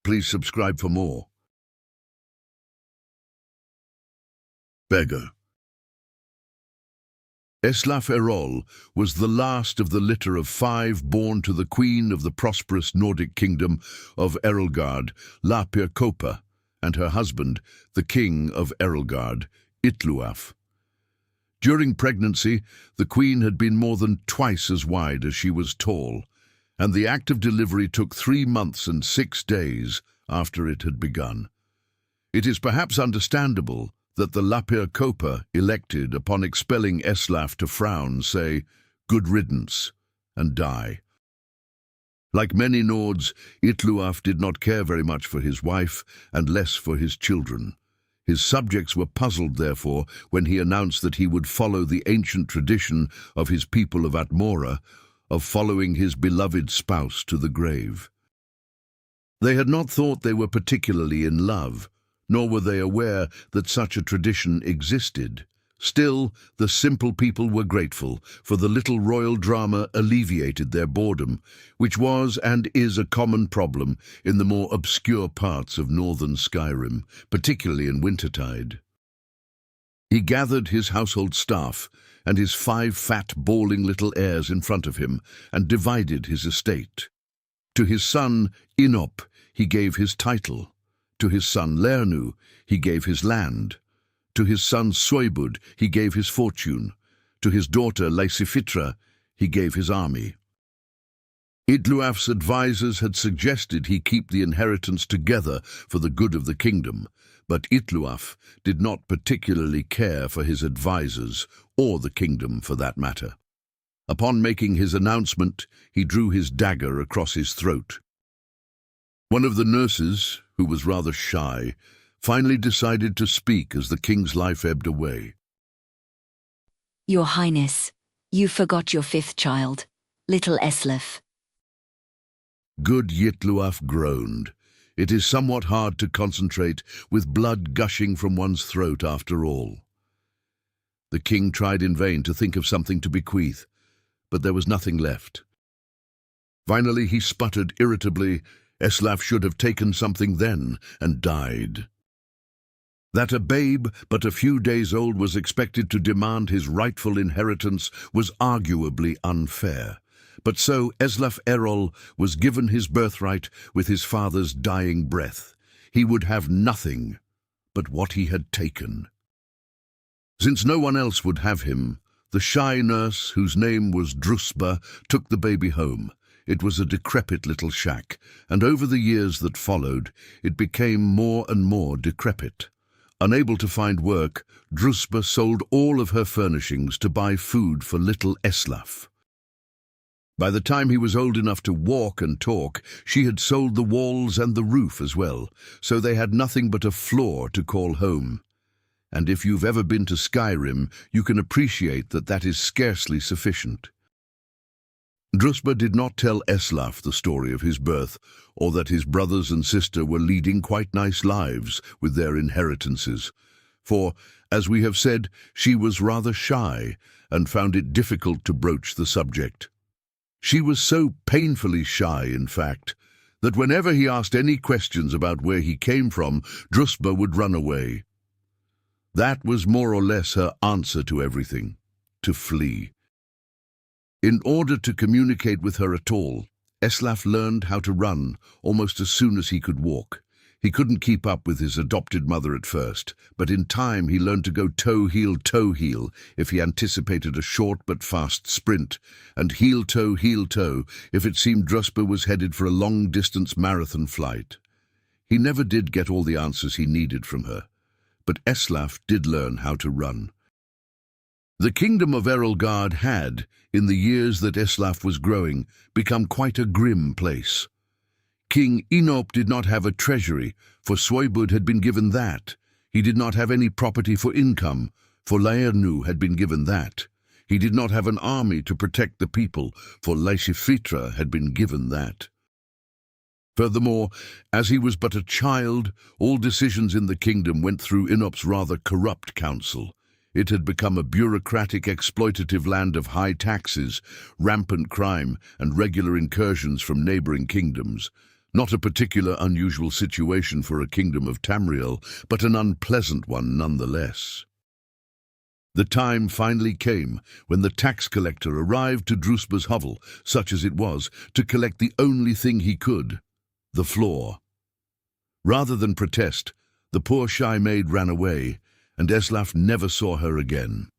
Please subscribe for more. Beggar. Eslaf Erol was the last of the litter of 5 born to the queen of the prosperous Nordic kingdom of Erolgard, Lapir and her husband, the king of Erolgard, Itluaf. During pregnancy, the queen had been more than twice as wide as she was tall, and the act of delivery took 3 months and 6 days after it had begun. It is perhaps understandable that the Lapir elected, upon expelling Eslaf, to frown, say, "Good riddance," and die. Like many Nords, Itluaf did not care very much for his wife and less for his children. His subjects were puzzled, therefore, when he announced that he would follow the ancient tradition of his people of Atmora, of following his beloved spouse to the grave. They had not thought they were particularly in love, nor were they aware that such a tradition existed. Still, the simple people were grateful, for the little royal drama alleviated their boredom, which was and is a common problem in the more obscure parts of northern Skyrim, particularly in wintertide. He gathered his household staff and his 5 fat, bawling little heirs in front of him, and divided his estate. To his son Inop he gave his title. To his son Lernu he gave his land. To his son Soibud he gave his fortune. To his daughter Lysifitra he gave his army. Itluaf's advisers had suggested he keep the inheritance together for the good of the kingdom, but Itluaf did not particularly care for his advisers, or the kingdom for that matter. Upon making his announcement, he drew his dagger across his throat. One of the nurses, who was rather shy, finally decided to speak as the king's life ebbed away. "Your Highness, you forgot your 5th child, little Eslaf." Good Itluaf groaned. It is somewhat hard to concentrate with blood gushing from one's throat after all. The king tried in vain to think of something to bequeath, but there was nothing left. Finally he sputtered irritably, "Eslaf should have taken something then," and died. That a babe but a few days old was expected to demand his rightful inheritance was arguably unfair. But so Eslaf Erol was given his birthright with his father's dying breath. He would have nothing but what he had taken. Since no one else would have him, the shy nurse, whose name was Drusba, took the baby home. It was a decrepit little shack, and over the years that followed, it became more and more decrepit. Unable to find work, Drusba sold all of her furnishings to buy food for little Eslaf. By the time he was old enough to walk and talk, she had sold the walls and the roof as well, so they had nothing but a floor to call home. And if you've ever been to Skyrim, you can appreciate that that is scarcely sufficient. Drusba did not tell Eslaf the story of his birth, or that his brothers and sister were leading quite nice lives with their inheritances, for, as we have said, she was rather shy and found it difficult to broach the subject. She was so painfully shy, in fact, that whenever he asked any questions about where he came from, Drusba would run away. That was more or less her answer to everything: to flee. In order to communicate with her at all, Eslaf learned how to run almost as soon as he could walk. He couldn't keep up with his adopted mother at first, but in time he learned to go toe-heel if he anticipated a short but fast sprint, and heel-toe if it seemed Drusba was headed for a long-distance marathon flight. He never did get all the answers he needed from her, but Eslaf did learn how to run. The kingdom of Erolgard had, in the years that Eslaf was growing, become quite a grim place. King Inop did not have a treasury, for Soibud had been given that. He did not have any property for income, for Lernu had been given that. He did not have an army to protect the people, for Lysifitra had been given that. Furthermore, as he was but a child, all decisions in the kingdom went through Inop's rather corrupt council. It had become a bureaucratic, exploitative land of high taxes, rampant crime, and regular incursions from neighboring kingdoms. Not a particular unusual situation for a kingdom of Tamriel, but an unpleasant one nonetheless. The time finally came when the tax collector arrived to Druspa's hovel, such as it was, to collect the only thing he could, the floor. Rather than protest, the poor shy maid ran away, and Eslaf never saw her again.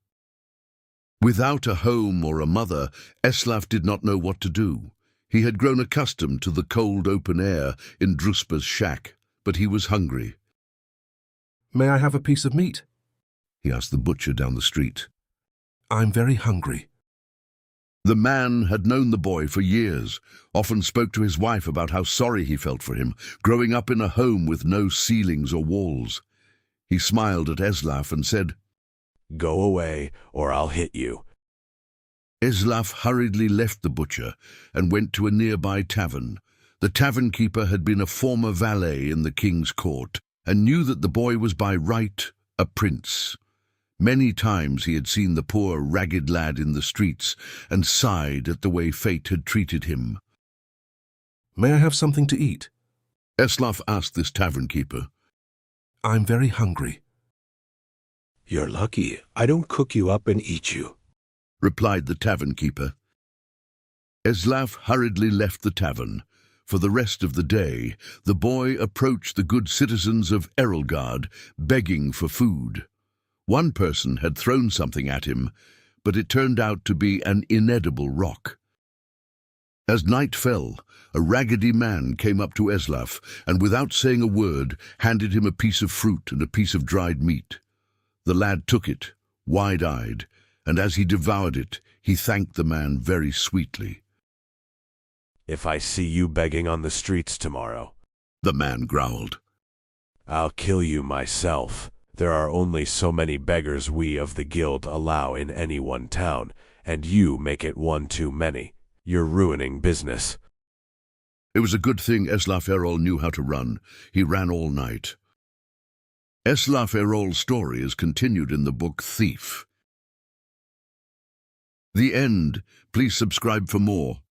Without a home or a mother, Eslaf did not know what to do. He had grown accustomed to the cold open air in Druspa's shack, but he was hungry. "May I have a piece of meat?" He asked the butcher down the street. "I'm very hungry." The man had known the boy for years, often spoke to his wife about how sorry he felt for him, growing up in a home with no ceilings or walls. He smiled at Eslaf and said, "Go away, or I'll hit you." Eslaf hurriedly left the butcher and went to a nearby tavern. The tavern keeper had been a former valet in the king's court and knew that the boy was by right a prince. Many times he had seen the poor, ragged lad in the streets and sighed at the way fate had treated him. "May I have something to eat?" Eslaf asked this tavern keeper. "I'm very hungry." "You're lucky I don't cook you up and eat you," replied the tavern keeper. Eslaf hurriedly left the tavern. For the rest of the day, the boy approached the good citizens of Erolgard, begging for food. One person had thrown something at him, but it turned out to be an inedible rock. As night fell, a raggedy man came up to Eslaf and, without saying a word, handed him a piece of fruit and a piece of dried meat. The lad took it, wide-eyed, and as he devoured it, he thanked the man very sweetly. "If I see you begging on the streets tomorrow," the man growled, "I'll kill you myself. There are only so many beggars we of the guild allow in any one town, and you make it one too many. You're ruining business." It was a good thing Eslaf Erol knew how to run. He ran all night. Eslaf Erol's story is continued in the book Thief. The end. Please subscribe for more.